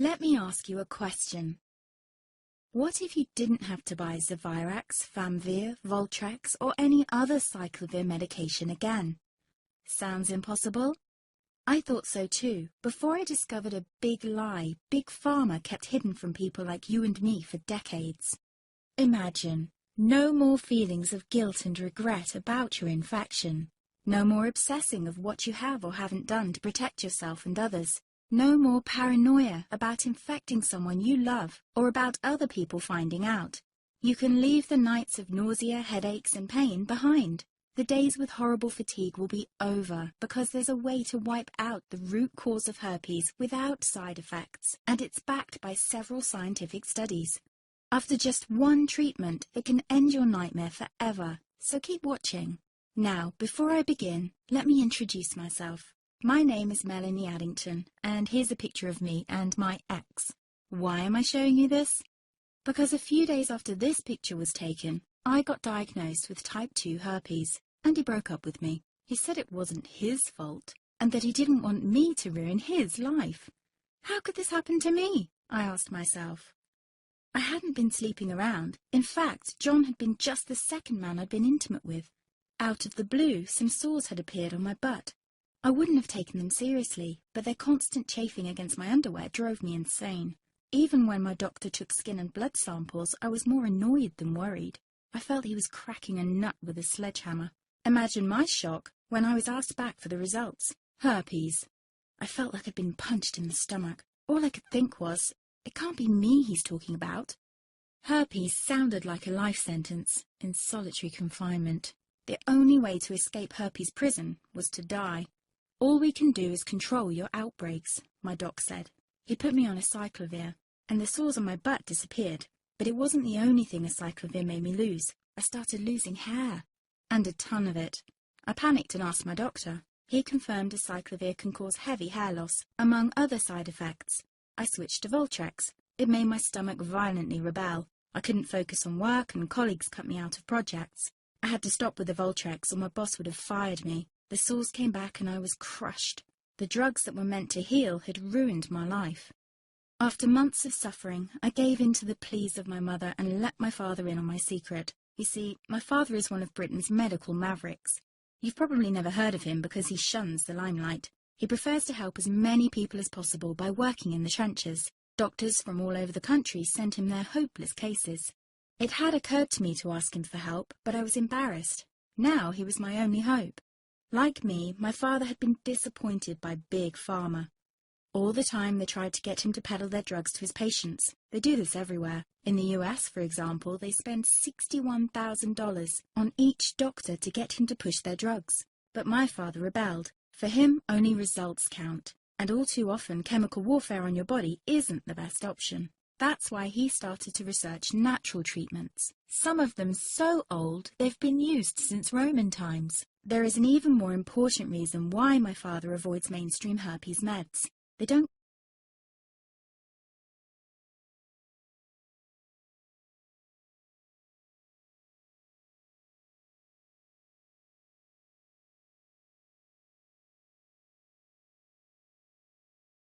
Let me ask you a question. What if you didn't have to buy Zavirax, Famvir, Voltrex, or any other aciclovir medication again? Sounds impossible? I thought so too, before I discovered a big lie Big Pharma kept hidden from people like you and me for decades. Imagine, no more feelings of guilt and regret about your infection. No more obsessing of what you have or haven't done to protect yourself and others. No more paranoia about infecting someone you love or about other people finding out. You can leave the nights of nausea, headaches and pain behind. The days with horrible fatigue will be over because there's a way to wipe out the root cause of herpes without side effects, and it's backed by several scientific studies. After just one treatment, it can end your nightmare forever, so keep watching. Now, before I begin, let me introduce myself. My name is Melanie Addington, and here's a picture of me and my ex. Why am I showing you this? Because a few days after this picture was taken, I got diagnosed with type 2 herpes, and he broke up with me. He said it wasn't his fault, and that he didn't want me to ruin his life. How could this happen to me? I asked myself. I hadn't been sleeping around. In fact, John had been just the second man I'd been intimate with. Out of the blue, some sores had appeared on my butt. I wouldn't have taken them seriously, but their constant chafing against my underwear drove me insane. Even when my doctor took skin and blood samples, I was more annoyed than worried. I felt he was cracking a nut with a sledgehammer. Imagine my shock when I was asked back for the results. Herpes. I felt like I'd been punched in the stomach. All I could think was, it can't be me he's talking about. Herpes sounded like a life sentence in solitary confinement. The only way to escape herpes prison was to die. All we can do is control your outbreaks, my doc said. He put me on aciclovir, and the sores on my butt disappeared. But it wasn't the only thing aciclovir made me lose. I started losing hair, and a ton of it. I panicked and asked my doctor. He confirmed aciclovir can cause heavy hair loss, among other side effects. I switched to Voltrex. It made my stomach violently rebel. I couldn't focus on work, and colleagues cut me out of projects. I had to stop with the Voltrex, or my boss would have fired me. The sores came back and I was crushed. The drugs that were meant to heal had ruined my life. After months of suffering, I gave in to the pleas of my mother and let my father in on my secret. You see, my father is one of Britain's medical mavericks. You've probably never heard of him because he shuns the limelight. He prefers to help as many people as possible by working in the trenches. Doctors from all over the country sent him their hopeless cases. It had occurred to me to ask him for help, but I was embarrassed. Now he was my only hope. Like me, my father had been disappointed by Big Pharma. All the time they tried to get him to peddle their drugs to his patients. They do this everywhere. In the US, for example, they spend $61,000 on each doctor to get him to push their drugs. But my father rebelled. For him, only results count. And all too often, chemical warfare on your body isn't the best option. That's why he started to research natural treatments. Some of them so old, they've been used since Roman times. There is an even more important reason why my father avoids mainstream herpes meds. They don't